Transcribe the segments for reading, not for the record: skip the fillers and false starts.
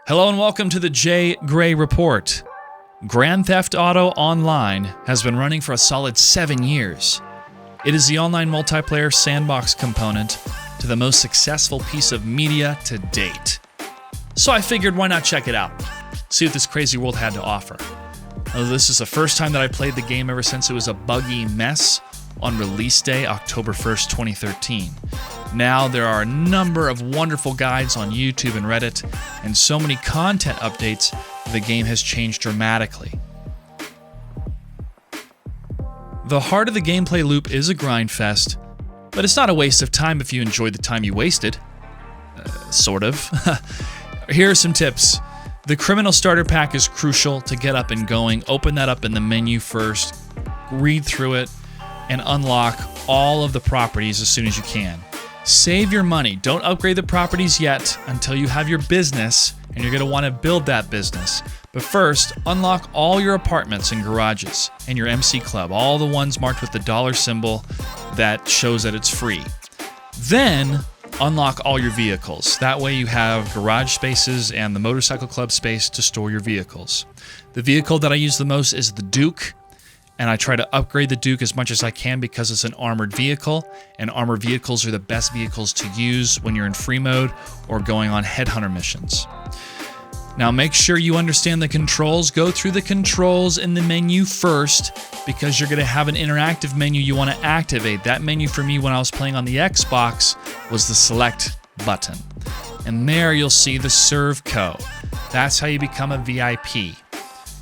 Hello and welcome to the J.Gray Report. Grand Theft Auto Online has been running for a solid 7 years. It is the online multiplayer sandbox component to the most successful piece of media to date. So I figured, why not check it out? See what this crazy world had to offer. Now, this is the first time that I played the game ever since it was a buggy mess on release day, October 1st, 2013. Now there are a number of wonderful guides on YouTube and Reddit, and so many content updates, the game has changed dramatically. The heart of the gameplay loop is a grind fest, but it's not a waste of time if you enjoyed the time you wasted. Sort of. Here are some tips. The criminal starter pack is crucial to get up and going. Open that up in the menu first, read through it, and unlock all of the properties as soon as you can. Save your money. Don't upgrade the properties yet until you have your business, and you're going to want to build that business. But first, unlock all your apartments and garages and your MC Club, all the ones marked with the dollar symbol that shows that it's free. Then, unlock all your vehicles. That way you have garage spaces and the motorcycle club space to store your vehicles. The vehicle that I use the most is the Duke, and I try to upgrade the Duke as much as I can because it's an armored vehicle, and armored vehicles are the best vehicles to use when you're in free mode or going on headhunter missions. Now make sure you understand the controls. Go through the controls in the menu first because you're going to have an interactive menu you want to activate. That menu for me when I was playing on the Xbox was the select button. And there you'll see the Serve Co. That's how you become a VIP.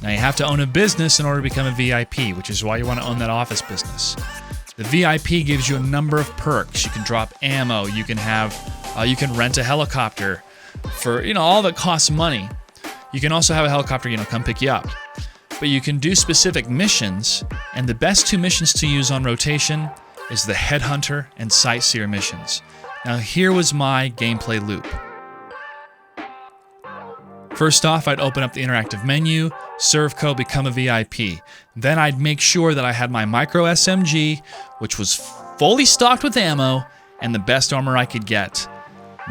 Now you have to own a business in order to become a VIP, which is why you want to own that office business. The VIP gives you a number of perks. You can drop ammo. You can rent a helicopter for all that costs money. You can also have a helicopter come pick you up. But you can do specific missions, and the best two missions to use on rotation is the Headhunter and Sightseer missions. Now here was my gameplay loop. First off, I'd open up the interactive menu, Serve Co, become a VIP. Then I'd make sure that I had my micro SMG, which was fully stocked with ammo and the best armor I could get.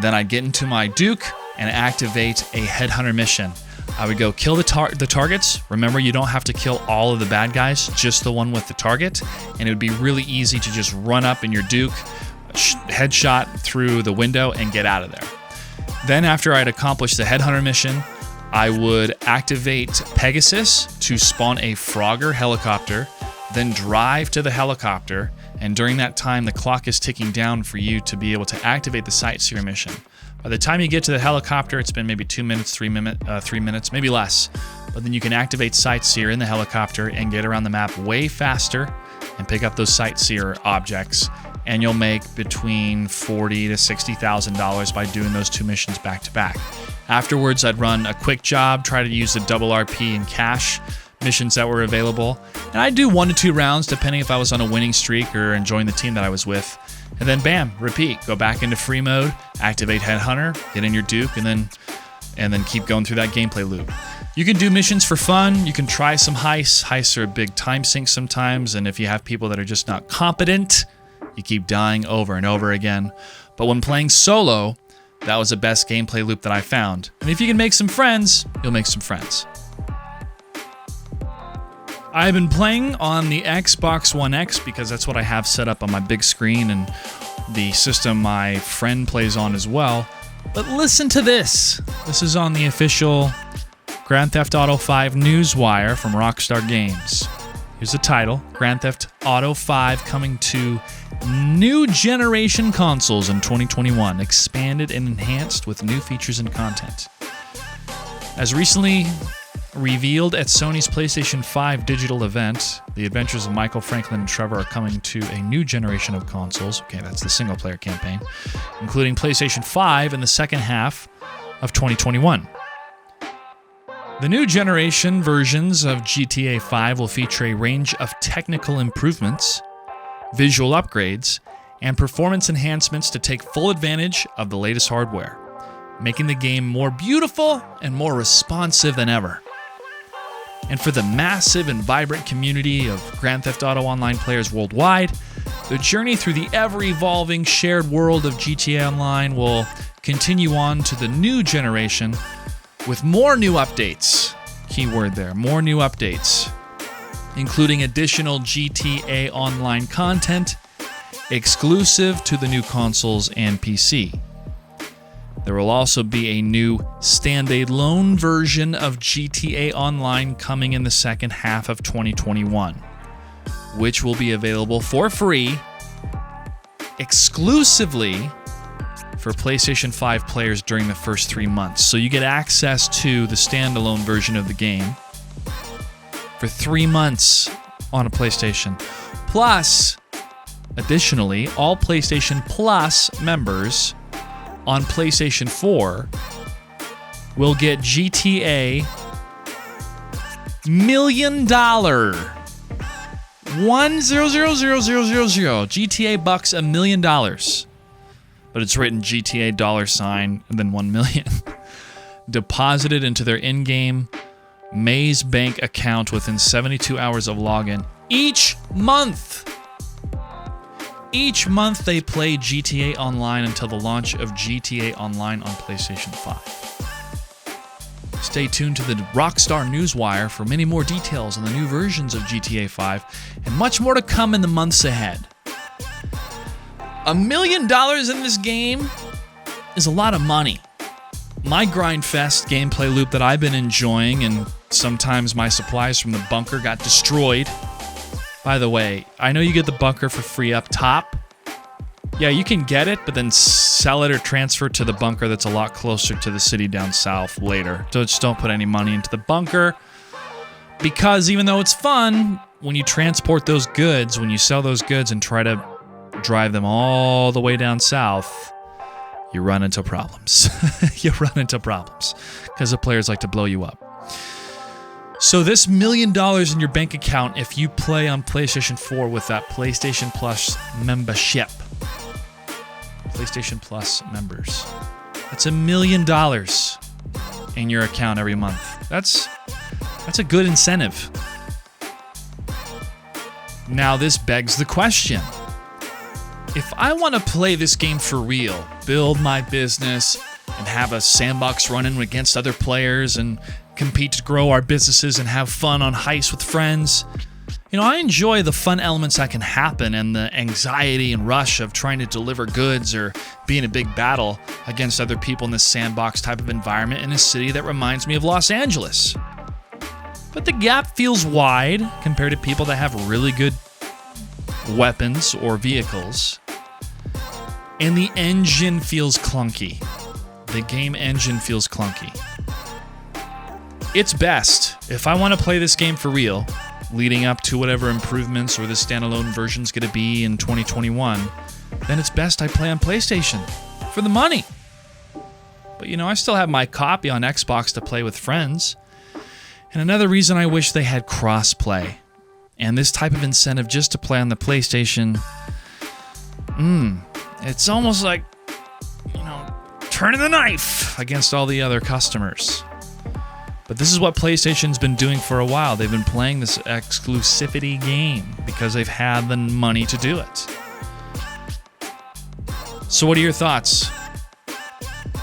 Then I'd get into my Duke and activate a headhunter mission. I would go kill the targets. Remember, you don't have to kill all of the bad guys, just the one with the target. And it would be really easy to just run up in your Duke, headshot through the window, and get out of there. Then after I'd accomplished the headhunter mission, I would activate Pegasus to spawn a Frogger helicopter, then drive to the helicopter, and during that time the clock is ticking down for you to be able to activate the Sightseer mission. By the time you get to the helicopter, it's been maybe 2 minutes, 3 minutes, maybe less. But then you can activate Sightseer in the helicopter and get around the map way faster and pick up those Sightseer objects. And you'll make between $40,000 to $60,000 by doing those two missions back to back. Afterwards, I'd run a quick job, try to use the double RP and cash missions that were available. And I'd do 1 to 2 rounds, depending if I was on a winning streak or enjoying the team that I was with. And then bam, repeat. Go back into free mode, activate Headhunter, get in your Duke, and then keep going through that gameplay loop. You can do missions for fun. You can try some heists. Heists are a big time sink sometimes, and if you have people that are just not competent, you keep dying over and over again. But when playing solo, that was the best gameplay loop that I found. And if you can make some friends, you'll make some friends. I've been playing on the Xbox One X because that's what I have set up on my big screen and the system my friend plays on as well. But listen to this. This is on the official Grand Theft Auto 5 Newswire from Rockstar Games. Here's the title: Grand Theft Auto 5 coming to new generation consoles in 2021, expanded and enhanced with new features and content. As recently revealed at Sony's PlayStation 5 digital event, the adventures of Michael, Franklin, and Trevor are coming to a new generation of consoles. Okay, that's the single-player campaign, including PlayStation 5 in the second half of 2021. The new generation versions of GTA 5 will feature a range of technical improvements, visual upgrades, and performance enhancements to take full advantage of the latest hardware, making the game more beautiful and more responsive than ever. And for the massive and vibrant community of Grand Theft Auto Online players worldwide, the journey through the ever-evolving shared world of GTA Online will continue on to the new generation with more new updates. Keyword there, more new updates, including additional GTA Online content exclusive to the new consoles and PC. There will also be a new standalone version of GTA Online coming in the second half of 2021, which will be available for free exclusively for PlayStation 5 players during the first 3 months. So you get access to the standalone version of the game for 3 months on a PlayStation. Plus, additionally, all PlayStation Plus members on PlayStation 4 will get GTA $1 million. 1000000 GTA bucks $1 million. But it's written GTA $ and then 1 million. Deposited into their in-game Maze Bank account within 72 hours of login each month. Each month they play GTA Online until the launch of GTA Online on PlayStation 5. Stay tuned to the Rockstar Newswire for many more details on the new versions of GTA 5 and much more to come in the months ahead. $1 million in this game is a lot of money. My Grindfest gameplay loop that I've been enjoying, and sometimes my supplies from the bunker got destroyed. By the way, I know you get the bunker for free up top. Yeah, you can get it, but then sell it or transfer it to the bunker that's a lot closer to the city down south later. So just don't put any money into the bunker, because even though it's fun, when you transport those goods, when you sell those goods and try to drive them all the way down south, you run into problems. You run into problems because the players like to blow you up. So this $1 million in your bank account, if you play on PlayStation 4 with that PlayStation Plus membership. PlayStation Plus members. That's $1 million in your account every month. That's a good incentive. Now this begs the question. If I want to play this game for real, build my business, and have a sandbox running against other players and compete to grow our businesses and have fun on heists with friends, I enjoy the fun elements that can happen and the anxiety and rush of trying to deliver goods or be in a big battle against other people in this sandbox type of environment in a city that reminds me of Los Angeles. But the gap feels wide compared to people that have really good weapons or vehicles, and the engine feels clunky. The game engine feels clunky. It's best, if I want to play this game for real, leading up to whatever improvements or the standalone version's going to be in 2021, then it's best I play on PlayStation for the money. But I still have my copy on Xbox to play with friends. And another reason I wish they had cross-play and this type of incentive just to play on the PlayStation, it's almost like, turning the knife against all the other customers. But this is what PlayStation's been doing for a while. They've been playing this exclusivity game because they've had the money to do it. So what are your thoughts?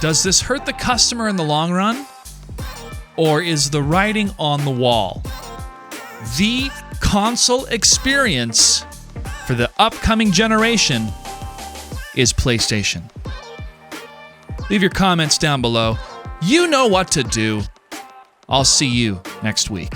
Does this hurt the customer in the long run? Or is the writing on the wall? The console experience for the upcoming generation is PlayStation. Leave your comments down below. You know what to do. I'll see you next week.